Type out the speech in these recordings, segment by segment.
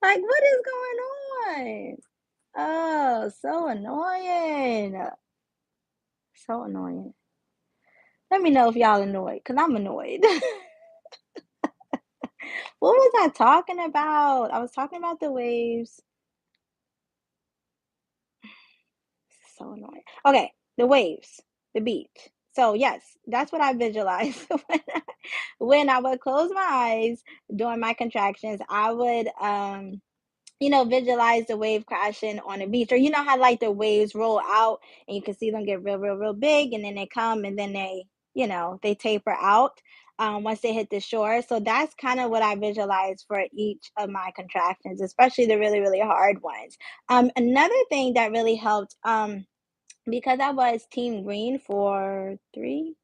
Like, what is going on? Oh, so annoying. So annoying. Let me know if y'all annoyed, because I'm annoyed. What was I talking about? I was talking about the waves. So annoying. Okay, the waves, the beach. So yes, that's what I visualize when I would close my eyes during my contractions. I would visualize the wave crashing on the beach. Or you know how like the waves roll out and you can see them get real, real, real big and then they come and then they taper out once they hit the shore. So that's kind of what I visualize for each of my contractions, especially the really, really hard ones. Another thing that really helped, because I was team green for three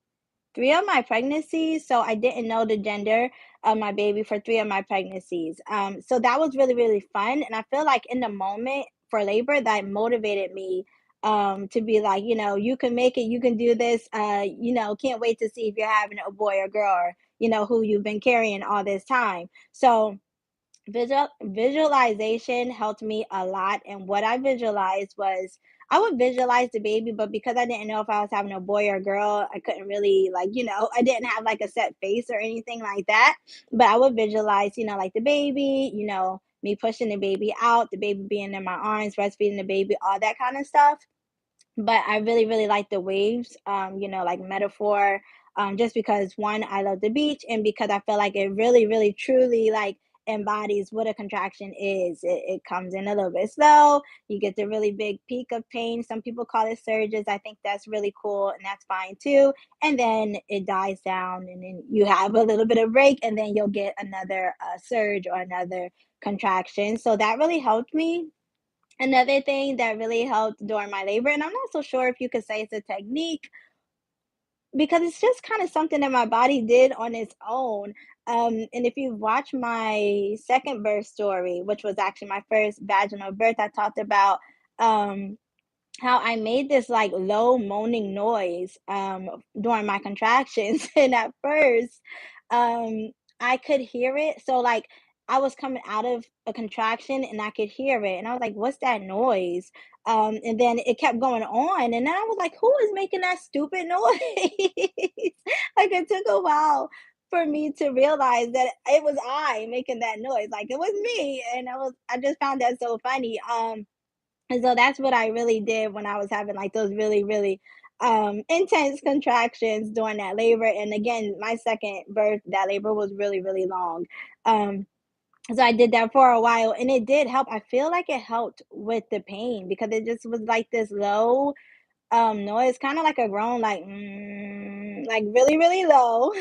of my pregnancies, so I didn't know the gender of my baby for three of my pregnancies. So that was really, really fun. And I feel like in the moment for labor, that motivated me to be like, you can make it, you can do this. Can't wait to see if you're having a boy or girl or, who you've been carrying all this time. So visualization helped me a lot, and what I visualized was I would visualize the baby, but because I didn't know if I was having a boy or a girl, I couldn't really like, I didn't have like a set face or anything like that. But I would visualize, like the baby, me pushing the baby out, the baby being in my arms, breastfeeding the baby, all that kind of stuff. But I really, really like the waves, like metaphor, just because one, I love the beach, and because I feel like it really, really, truly like embodies what a contraction is. It comes in a little bit slow. You get the really big peak of pain. Some people call it surges. I think that's really cool, and that's fine too. And then it dies down, and then you have a little bit of break, and then you'll get another surge or another contraction. So that really helped me. Another thing that really helped during my labor, and I'm not so sure if you could say it's a technique because it's just kind of something that my body did on its own. And if you watch my second birth story, which was actually my first vaginal birth, I talked about um, how I made this like low moaning noise during my contractions. And at first, I could hear it. So like I was coming out of a contraction and I could hear it. And I was like, what's that noise? And then it kept going on. And then I was like, who is making that stupid noise? Like it took a while for me to realize that it was I making that noise. Like it was me. And I just found that so funny. And so that's what I really did when I was having like those really, really intense contractions during that labor. And again, my second birth, that labor was really, really long. Um, so I did that for a while and it did help. I feel like it helped with the pain because it just was like this low noise, kind of like a groan, like really, really low.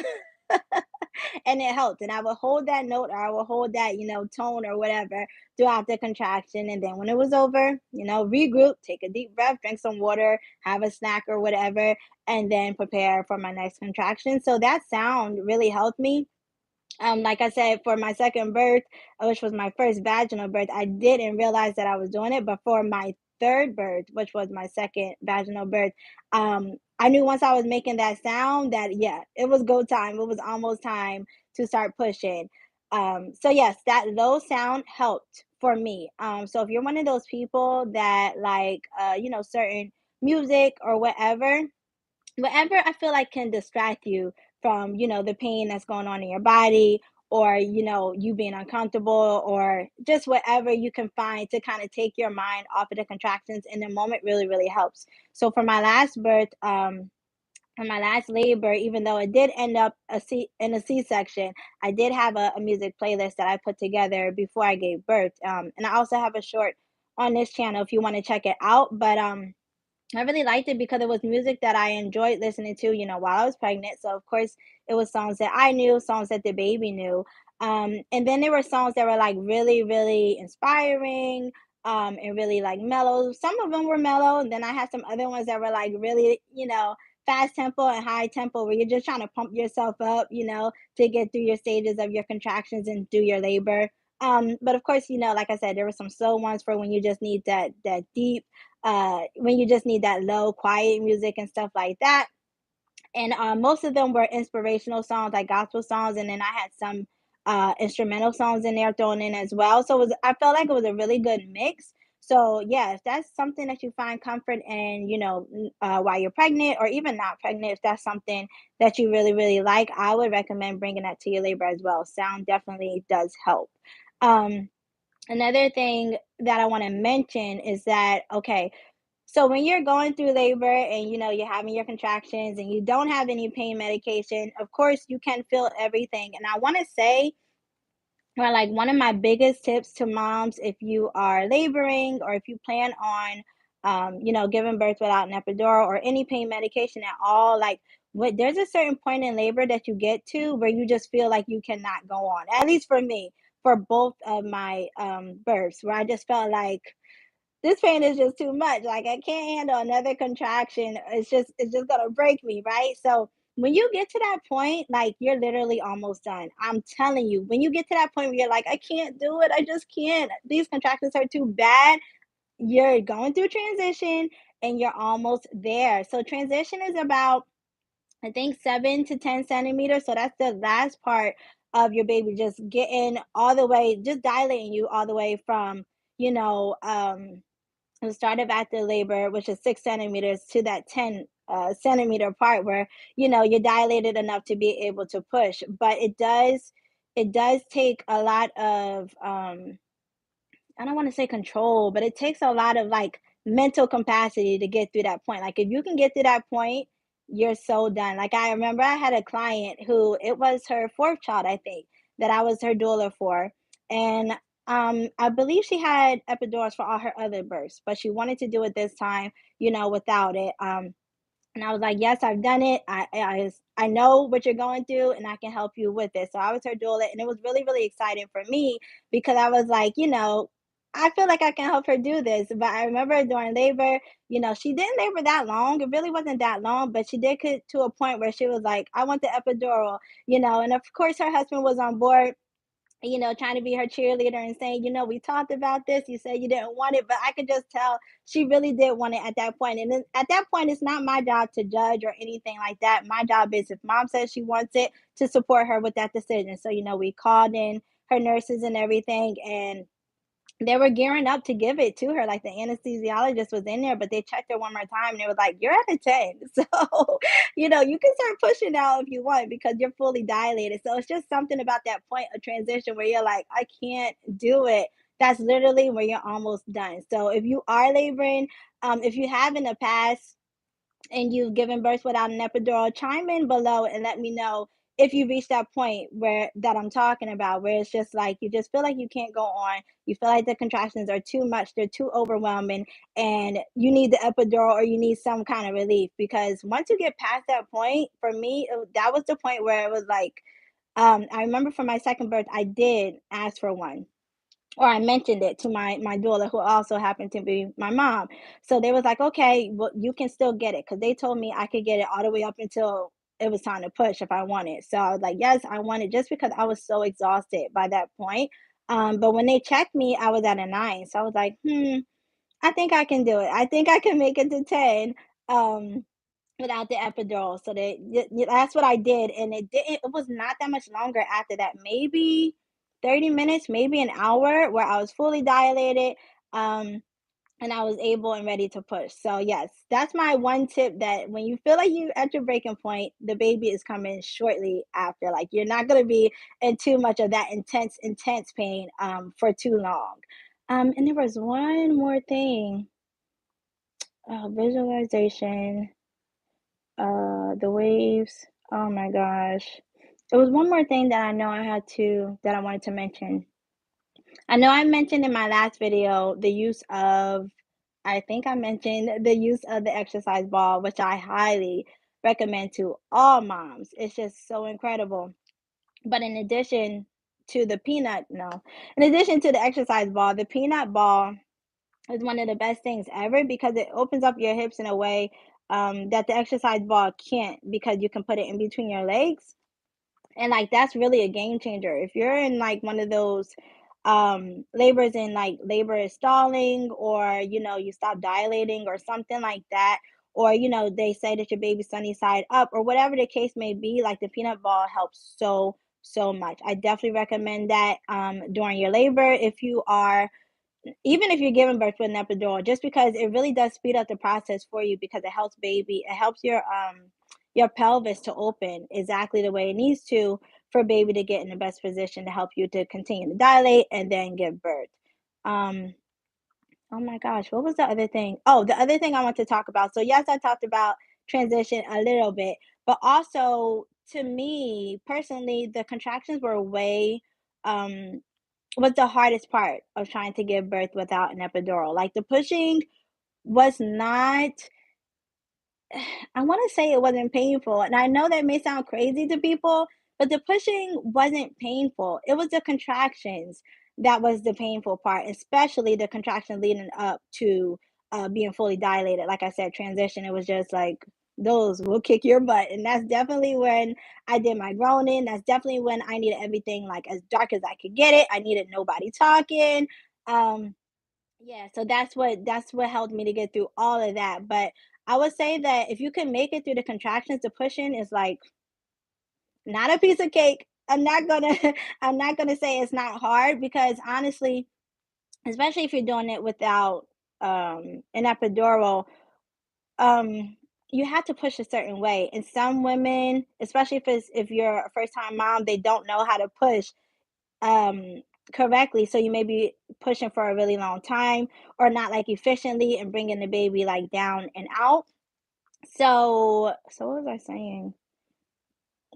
And it helped. And I would hold that note or I would hold that, tone or whatever throughout the contraction. And then when it was over, regroup, take a deep breath, drink some water, have a snack or whatever, and then prepare for my next contraction. So that sound really helped me. Like I said, for my second birth, which was my first vaginal birth, I didn't realize that I was doing it. But for my third birth, which was my second vaginal birth, I knew once I was making that sound that yeah, it was go time. It was almost time to start pushing. So yes, that low sound helped for me. So if you're one of those people that like, certain music or whatever I feel like can distract you from, the pain that's going on in your body or, you being uncomfortable or just whatever you can find to kind of take your mind off of the contractions in the moment really, really helps. So for my last birth, for my last labor, even though it did end up in a C-section, I did have a music playlist that I put together before I gave birth. And I also have a short on this channel if you want to check it out. But I really liked it because it was music that I enjoyed listening to, while I was pregnant. So of course it was songs that I knew, songs that the baby knew. And then there were songs that were like really, really inspiring, and really like mellow. Some of them were mellow, and then I had some other ones that were like really, fast tempo and high tempo where you're just trying to pump yourself up, to get through your stages of your contractions and through your labor. But of course, like I said, there were some slow ones for when you just need that deep when you just need that low, quiet music and stuff like that. And most of them were inspirational songs, like gospel songs. And then I had some instrumental songs in there thrown in as well. So I felt like it was a really good mix. So yeah, if that's something that you find comfort in, while you're pregnant or even not pregnant, if that's something that you really, really like, I would recommend bringing that to your labor as well. Sound definitely does help. Um, Another thing that I want to mention is that, okay, so when you're going through labor and you're having your contractions and you don't have any pain medication, of course you can feel everything. And I want to say, well, like one of my biggest tips to moms, if you are laboring or if you plan on, giving birth without an epidural or any pain medication at all, like there's a certain point in labor that you get to where you just feel like you cannot go on. At least for me, for both of my births, where I just felt like this pain is just too much. Like I can't handle another contraction. It's just gonna break me, right? So when you get to that point, like you're literally almost done. I'm telling you, when you get to that point where you're like, I can't do it, I just can't. These contractions are too bad. You're going through transition and you're almost there. So transition is about, I think, 7 to 10 centimeters. So that's the last part of your baby just getting all the way, just dilating you all the way from, you know, the start of active labor, which is 6 centimeters, to that 10 centimeter part where you're dilated enough to be able to push. But it does take a lot of I don't want to say control, but it takes a lot of like mental capacity to get through that point. Like if you can get to that point, you're so done. Like I remember I had a client who it was her fourth child, I think, that I was her doula for. And I believe she had epidurals for all her other births, but she wanted to do it this time, without it. And I was like, "Yes, I've done it. I know what you're going through, and I can help you with it." So I was her doula, and it was really, really exciting for me because I was like, I feel like I can help her do this. But I remember during labor, she didn't labor that long. It really wasn't that long, but she did get to a point where she was like, "I want the epidural," and of course her husband was on board, trying to be her cheerleader and saying, we talked about this. You said you didn't want it, but I could just tell she really did want it at that point. And then at that point, it's not my job to judge or anything like that. My job is, if mom says she wants it, to support her with that decision. So, we called in her nurses and everything, and they were gearing up to give it to her. Like the anesthesiologist was in there, but they checked her one more time and they were like, "You're at a 10." So, you can start pushing out if you want because you're fully dilated. So it's just something about that point of transition where you're like, I can't do it. That's literally where you're almost done. So if you are laboring, if you have in the past and you've given birth without an epidural, chime in below and let me know if you reach that point where that I'm talking about, where it's just like you just feel like you can't go on. You feel like the contractions are too much, they're too overwhelming, and you need the epidural or you need some kind of relief. Because once you get past that point, for me, that was the point where it was like, I remember for my second birth, I did ask for one, or I mentioned it to my doula, who also happened to be my mom. So they was like, "Okay, well, you can still get it," because they told me I could get it all the way up until it was time to push if I wanted. So I was like, "Yes, I want it," just because I was so exhausted by that point. But when they checked me, I was at a 9. So I was like, I think I can do it. I think I can make it to 10. Um, Without the epidural, so that's what I did, and it was not that much longer after that, maybe 30 minutes, maybe an hour, where I was fully dilated, um, and I was able and ready to push. So, yes, that's my one tip, that when you feel like you at your breaking point, the baby is coming shortly after. Like, you're not gonna be in too much of that intense, intense pain, for too long. And there was one more thing, visualization. The waves. Oh my gosh. There was one more thing that I know that I wanted to mention. I know I mentioned in my last video the use of, I think I mentioned the use of the exercise ball, which I highly recommend to all moms. It's just so incredible. But in addition to the peanut, no, in addition to the exercise ball, the peanut ball is one of the best things ever because it opens up your hips in a way that the exercise ball can't, because you can put it in between your legs, and like that's really a game changer. If you're in like one of those labors and like labor is stalling, or you stop dilating or something like that, or they say that your baby's sunny side up or whatever the case may be, like the peanut ball helps so, so much. I definitely recommend that during your labor if you are, even if you're giving birth with an epidural, just because it really does speed up the process for you because it helps your pelvis to open exactly the way it needs to for baby to get in the best position to help you to continue to dilate and then give birth. Um, oh my gosh, what was the other thing? Oh, the other thing I want to talk about. So yes, I talked about transition a little bit, but also to me personally, the contractions were way um was the hardest part of trying to give birth without an epidural. Like the pushing was not, I want to say it wasn't painful. And I know that may sound crazy to people, but the pushing wasn't painful. It was the contractions that was the painful part, especially the contraction leading up to being fully dilated. Like I said, transition, it was just like, those will kick your butt. And that's definitely when I did my groaning. That's definitely when I needed everything like as dark as I could get it. I needed nobody talking. Um, yeah, so that's what helped me to get through all of that, but I would say that if you can make it through the contractions, the pushing is, like, not a piece of cake. I'm not gonna I'm not gonna say it's not hard because honestly, especially if you're doing it without, an epidural, um, you have to push a certain way, and some women, especially if you're a first-time mom, they don't know how to push, um, correctly. So you may be pushing for a really long time or not like efficiently and bringing the baby like down and out. So what was I saying?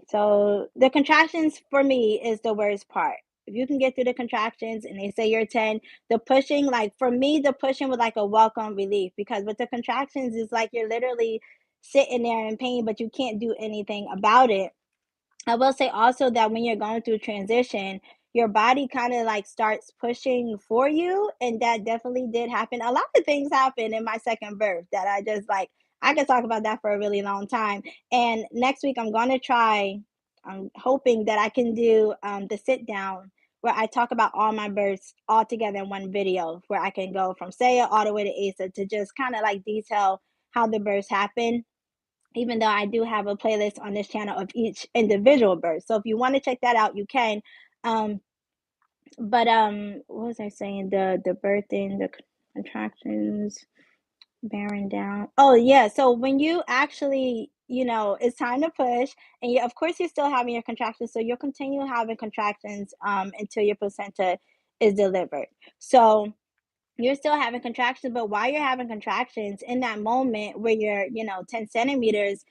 So the contractions for me is the worst part. If you can get through the contractions and they say you're 10, the pushing, like for me, the pushing was like a welcome relief because with the contractions, it's like you're literally sitting there in pain, but you can't do anything about it. I will say also that when you're going through transition, your body kind of like starts pushing for you. And that definitely did happen. A lot of things happened in my second birth that I just like, I could talk about that for a really long time. And next week, I'm going to try, I'm hoping that I can do the sit down where I talk about all my births all together in one video, where I can go from Saya all the way to Asa to just kind of like detail how the births happen, even though I do have a playlist on this channel of each individual birth. So if you want to check that out, you can. Um, but what was I saying? The birthing, the contractions, bearing down. Oh yeah. So when you actually, it's time to push, and you, of course, you're still having your contractions, so you'll continue having contractions until your placenta is delivered. So you're still having contractions, but while you're having contractions, in that moment where you're, 10 centimeters,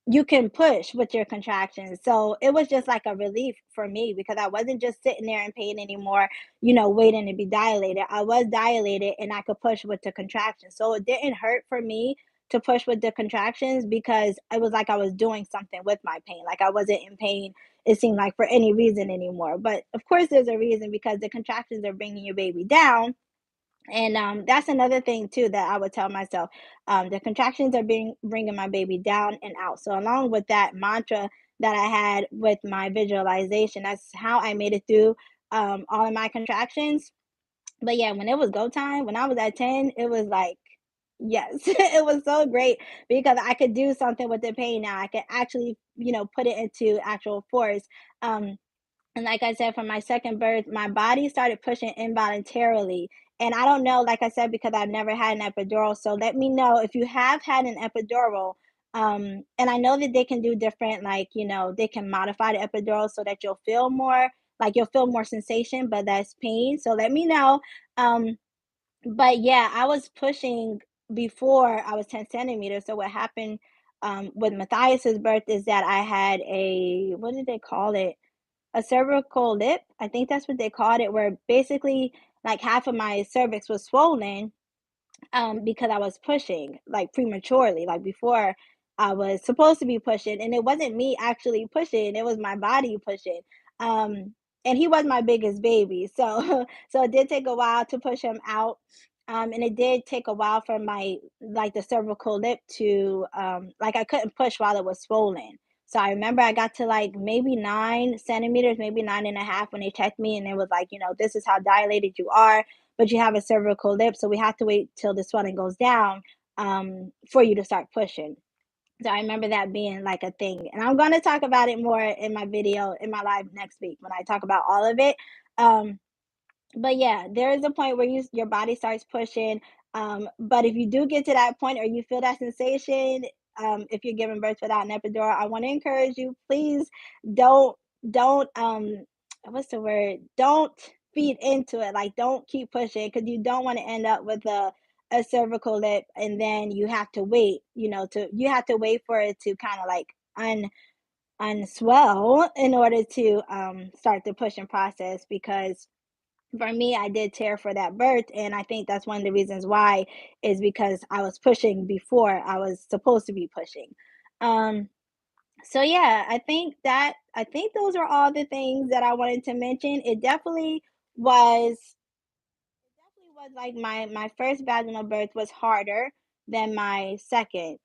you can push with your contractions. So it was just like a relief for me because I wasn't just sitting there in pain anymore, waiting to be dilated. I was dilated and I could push with the contractions. So it didn't hurt for me to push with the contractions because it was like I was doing something with my pain. Like I wasn't in pain, it seemed like, for any reason anymore. But of course, there's a reason because the contractions are bringing your baby down, and that's another thing too that I would tell myself. The contractions are being bringing my baby down and out. So along with that mantra that I had with my visualization, that's how I made it through all of my contractions. But yeah, when it was go time, when I was at 10, it was like, yes, it was so great because I could do something with the pain now. I could actually, put it into actual force. Um, and like I said, for my second birth, my body started pushing involuntarily. And I don't know, like I said, because I've never had an epidural. So let me know if you have had an epidural. And I know that they can do different, like, they can modify the epidural so that you'll feel more, like you'll feel more sensation, but that's pain. So let me know. Um, but yeah, I was pushing before I was 10 centimeters. So what happened with Matthias's birth is that I had a, what did they call it? A cervical lip. I think that's what they called it, where basically like half of my cervix was swollen because I was pushing like prematurely, like before I was supposed to be pushing, and it wasn't me actually pushing, it was my body pushing. Um, and he was my biggest baby, so so it did take a while to push him out. And it did take a while for my like the cervical lip to like I couldn't push while it was swollen. So I remember I got to like maybe 9 centimeters, maybe 9.5 when they checked me, and it was like, this is how dilated you are, but you have a cervical lip, so we have to wait till the swelling goes down for you to start pushing. So I remember that being like a thing. And I'm gonna talk about it more in my video in my live next week when I talk about all of it. Um, but yeah, there is a point where your body starts pushing. But if you do get to that point or you feel that sensation, if you're giving birth without an epidural, I want to encourage you, please don't don't what's the word? Don't feed into it. Like don't keep pushing because you don't want to end up with a cervical lip and then you have to wait, to you have to wait for it to kind of like unswell in order to start the pushing process because for me, I did tear for that birth, and I think that's one of the reasons why is because I was pushing before I was supposed to be pushing. Um, so yeah, I think those are all the things that I wanted to mention. It definitely was like my first vaginal birth was harder than my second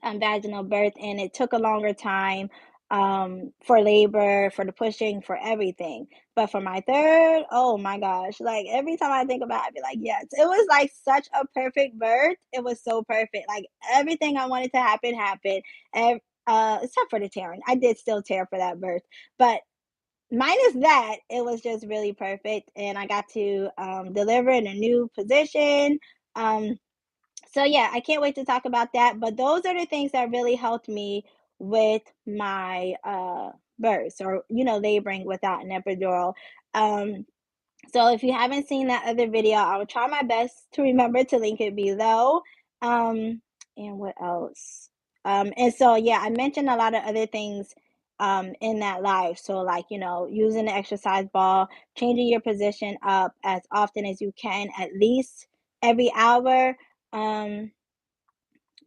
vaginal birth, and it took a longer time for labor, for the pushing, for everything. But for my third, oh my gosh, like every time I think about it, I'd be like, yes, it was like such a perfect birth. It was so perfect. Like everything I wanted to happen happened. Except for the tearing. I did still tear for that birth. But minus that, it was just really perfect. And I got to deliver in a new position. Um, so yeah, I can't wait to talk about that. But those are the things that really helped me with my births or laboring without an epidural. Um, so if you haven't seen that other video, I will try my best to remember to link it below. And what else? And so yeah, I mentioned a lot of other things in that live. So like, using the exercise ball, changing your position up as often as you can, at least every hour. Um,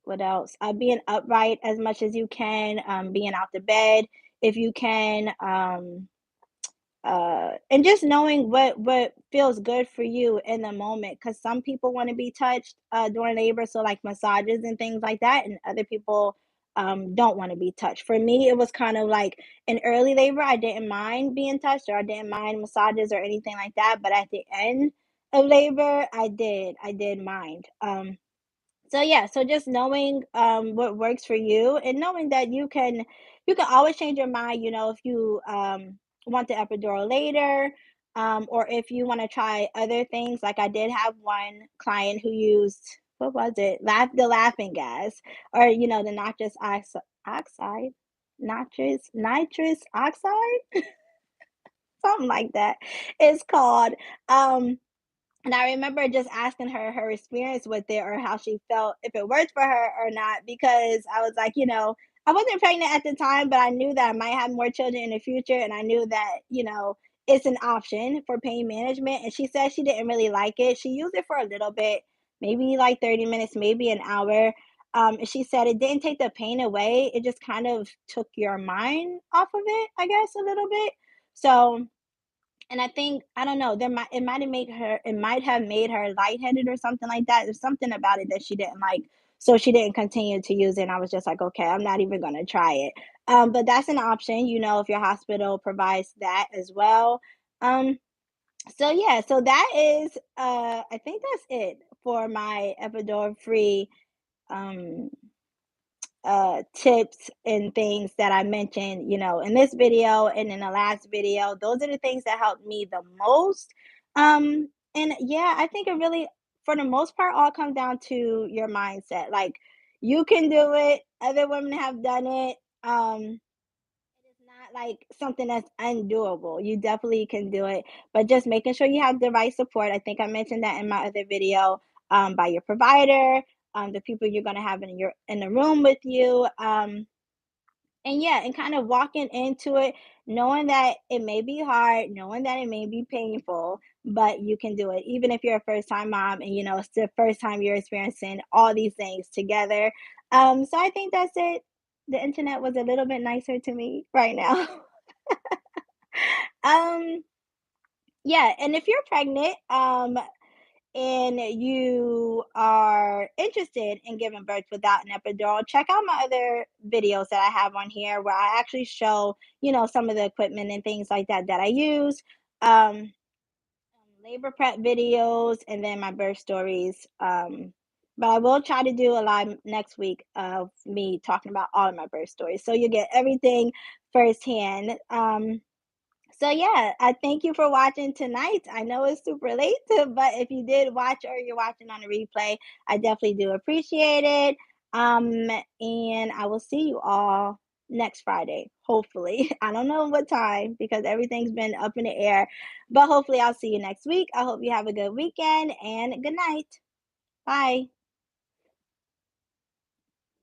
what else? Being upright as much as you can, being out the bed if you can. And just knowing what feels good for you in the moment because some people want to be touched during labor, so like massages and things like that, and other people don't want to be touched. For me, it was kind of like in early labor, I didn't mind being touched or I didn't mind massages or anything like that, but at the end of labor, I did mind. So yeah, so just knowing what works for you and knowing that you can always change your mind, if you want the epidural later, or if you want to try other things. Like I did have one client who used what was it? The laughing gas or the oxide, nitrous oxide, something like that. It's called. Um and I remember just asking her experience with it or how she felt, if it worked for her or not, because I was like, I wasn't pregnant at the time, but I knew that I might have more children in the future. And I knew that, it's an option for pain management. And she said she didn't really like it. She used it for a little bit, maybe like 30 minutes, maybe an hour. And she said it didn't take the pain away. It just kind of took your mind off of it, I guess, a little bit. So, and I think I don't know, it might have made her lightheaded or something like that. There's something about it that she didn't like, so she didn't continue to use it, and I was just like, "Okay, I'm not even gonna try it." But that's an option, if your hospital provides that as well. Um, so yeah, so that is, I think that's it for my epidural-free, um tips and things that I mentioned, in this video and in the last video. Those are the things that helped me the most. And yeah, I think it really, for the most part, all comes down to your mindset. Like you can do it. Other women have done it. It's not like something that's undoable. You definitely can do it, but just making sure you have the right support. I think I mentioned that in my other video. By your provider, the people you're gonna have in the room with you, and yeah, and kind of walking into it, knowing that it may be hard, knowing that it may be painful, but you can do it. Even if you're a first time mom, and it's the first time you're experiencing all these things together. So I think that's it. The internet was a little bit nicer to me right now. um, yeah, and if you're pregnant, and you are interested in giving birth without an epidural, check out my other videos that I have on here where I actually show, some of the equipment and things like that I use. Labor prep videos and then my birth stories. But I will try to do a live next week of me talking about all of my birth stories, so you get everything firsthand. So yeah, I thank you for watching tonight. I know it's super late, but if you did watch or you're watching on a replay, I definitely do appreciate it. And I will see you all next Friday, hopefully. I don't know what time because everything's been up in the air, but hopefully I'll see you next week. I hope you have a good weekend and good night. Bye.